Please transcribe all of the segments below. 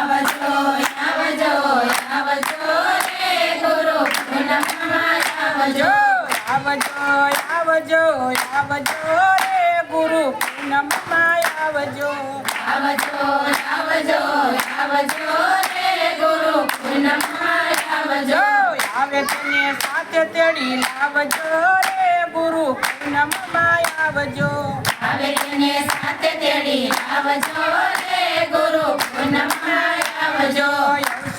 આવજો આવજો આવજો રે ગુરુ પૂનમમાં આવજો આવજો આવજો આવજો રે ગુરુ પૂનમમાં આવજો આવજો આવજો આવજો રે ગુરુ પૂનમમાં આવજો આવે તને સાથે તેડી લાવજો રે ગુરુ પૂનમમાં આવજો આવે તેને સાથે તેડી આવજો રે ગુરુ પૂનમમાં આવજો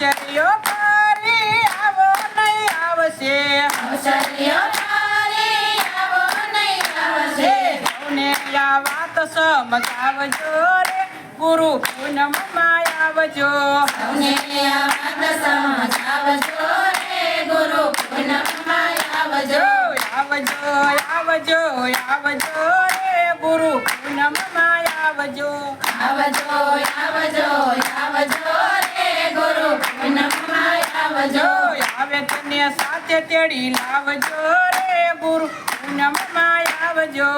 અવસરીઓ કરી આવો નહીં આવશે અવસરીઓ તારી આવો નહીં આવશે સૌને આ વાત સમજાવજો રે ગુરુ પૂનમમાં આવજો સૌને આ વાત સમજાવજો રે ગુરુ પૂનમમાં આવજો આવજો આવજો આવજો રે ગુરુ પૂનમમાં આવજો આવજો આવજો આવજો રે ગુરુ પૂનમમાં આવજો આવે તને સાથે તેડી લાવજો રે ગુરુ પૂનમમાં આવજો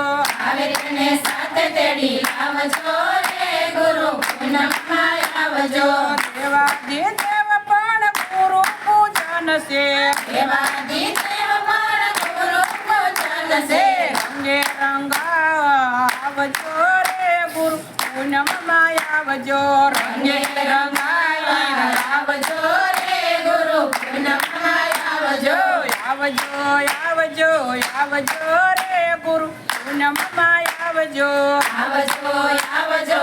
આવે તેને સાથે તેડી આવજો રે ગુરુ પૂનમમાં આવજો દેવા દે દેવ પણ ગુરુ પૂજન છે દેવાદી દેવ પણ ગુરુ પૂજન છે રંગે રંગા આવજો રે ગુરુ પૂનમમાં આવજો રંગે રંગાઈ આવજો રે ગુરુ પૂનમમાં આવજો આવજો આવજો આવજો રે ગુરુ પૂનમમાં આવજો આવજો આવજો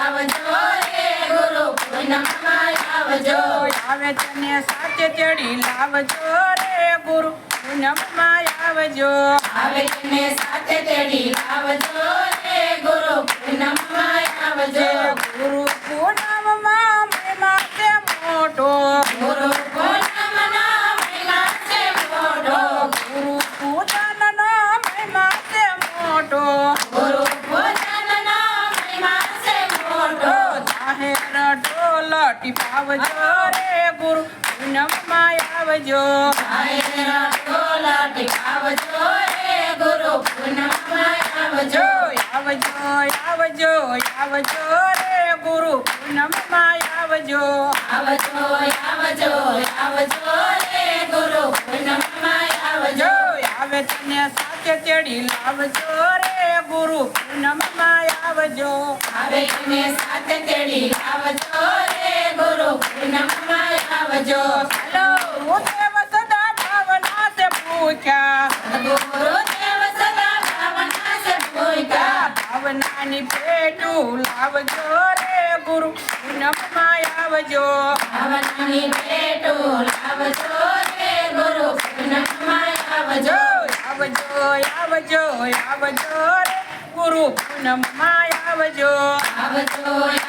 આવજો રે ગુરુ પૂનમમાં આવજો આવે તને સાથે તેડી લાવજો રે ગુરુ પૂનમમાં આવજો આવે તેને સાથે તેડી આવજો રે ગુરુ પૂનમમાં આવજો ગુરુ પૂનમમાં મહિમા છે મોટો ગુરુ પૂનમના મહિમા છે મોટો ગુરુ પૂજનનો મહિમા છે મોટો ગુરુ પૂજનનો મહિમા છે મોટો જાહેર ઢોલ ટીપાવજો રે ગુરુ પૂનમમાં આવજો આયરા ઢોલા ટીકાવજો રે ગુરુ પૂનમમાં આવજો આવજો આવજો આવજો રે ગુરુ પૂનમમાં આવજો આવજો આવજો આવજો રે ગુરુ પૂનમમાં આવજો આવે તને સાથે તેડી લાવજો રે ગુરુ પૂનમમાં આવજો આવે તેને સાથે તેડી આવજો રે ગુરુ પૂનમમાં આવજો ચાલો દેવ સદા ભાવના સે પૂછ્યા ગુરુ દેવ સદા ભાવના સે ભૂખ્યા ભાવનાની પેટું લાવજો રે ગુરુ પૂનમમાં આવજો ભાવનાની ભેટો લાવજો રે ગુરુ પૂનમમાં આવજો આવજો આવજો આવજો રે ગુરુ પૂનમમાં આવજો આવજો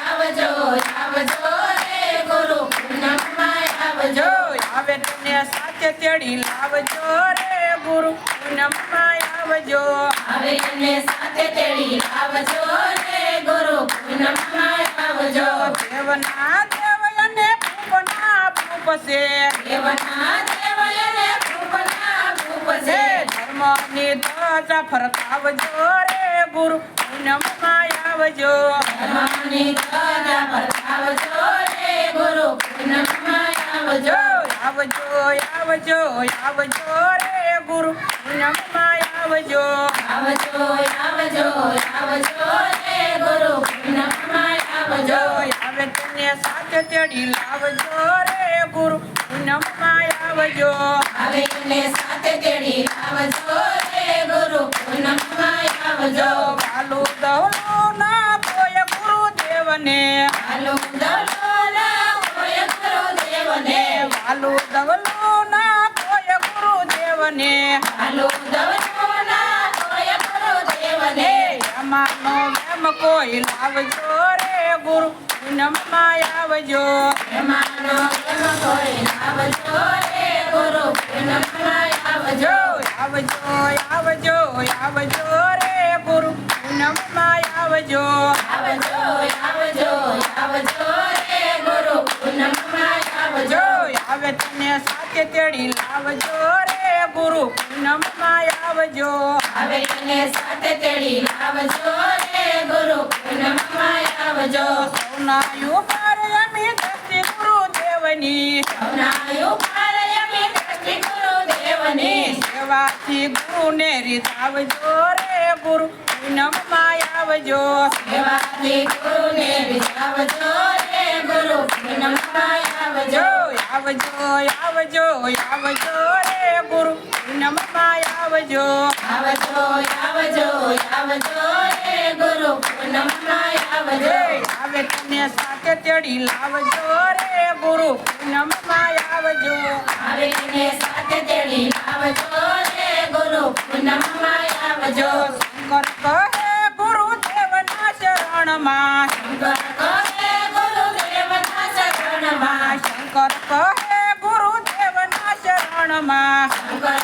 આવજો આવજો રે ગુરુ પૂનમમાં આવજો આવે તને સાથે તેડી લાવજો રે ગુરુ પૂનમમાં આવજો આવે તેને સાથે તેડી આવજો રે ગુરુ પૂનમમાં આવજો દેવના દેવ અને ભૂપના ભૂપ છે દેવના દેવયને ભૂપના ભૂપ છે ધર્મની ધજા ફરકાવજો રે ગુરુ પૂનમમાં આવજો ધર્મની ધજા ફરકાવજો રે ગુરુ પૂનમમાં આવજો આવજો આવજો આવજો રે ગુરુ પૂનમમાં આવજો આવજો આવજો આવજો રે ગુરુ પૂનમમાં આવજો આવે તને સાથે તેડી લાવજો રે ગુરુ પૂનમમાં આવજો આવે તેને સાથે તેડી આવજો રે ગુરુ પૂનમમાં આવજો વાલુ દવલો ના કોઈ ગુરુદેવને હાલો દલોલા હોય ગુરુદેવને વાલુ દવલો ના કોઈ ગુરુદેવને હાલો દલોલા હોય ગુરુદેવને અમાનો એમ કોઈ લાવજો રે ગુરુ પૂનમમાં આવજો એમાંનો એમ કોઈ આવજો રે ગુરુ પૂનમમાં આવજો આવજો આવજો આવજો રે ગુરુ પૂનમમાં આવજો આવજો આવજો આવજો રે ગુરુ પૂનમમાં આવજો આવે તને સાથે તેડી લાવજો રે ગુરુ પૂનમમાં આવજો આવે તેને સાથે તેડી આવજો રે ગુરુ પૂનમમાં આવજો સૌના યુ પર અમી દર્શી દેવની સૌના ઉપર એમની દ્રષ્ટિ ગુરુદેવની સેવાથી ગુરુને રીઝાવજો રે ગુરુ પૂનમમાં આવજો સેવાથી ગુરુને રીઝાવજો રે ગુરુ પૂનમમાં આવજો આવજો આવજો આવજો રે ગુરુ પૂનમમાં આવજો આવજો આવજો આવજો રે ગુરુ પૂનમમાં આવજો આવે તને સાથે તેડી લાવજો રે ગુરુ પૂનમમાં આવજો આવે તેને સાથે તેડી લાવજો રે ગુરુ પૂનમમાં આવજો શંકર કહે ગુરુદેવના શરણમાં શંકર કહે ગુરુદેવના શરણમાં શંકર કહે ગુરુદેવના શરણમાં શંકર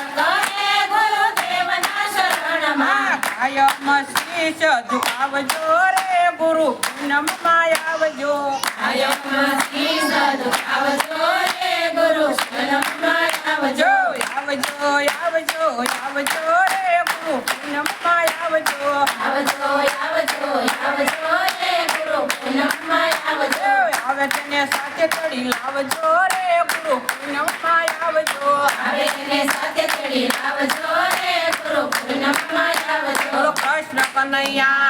કહે ગુરુદેવના શરણમાં કાયમ શીશ ઝુકાવજો રે ગુરુ પૂનમમાં આવજો કાયમ શીશ ઝુકાવજો રે ગુરુ પૂનમમાં આવજો આવજો આવજો આવજો રે ગુરુ પૂનમમાં આવજો આવજો આવજો આવજો રે ગુરુ પૂનમમાં આવજો આવે તેને સાથે તડી લાવજો રે ગુરુ પૂનમમાં આવજો આવે તેને સાથે તેડી લાવજો રે ગુરુ પૂનમમાં આવજો કૃષ્ણ કનૈયા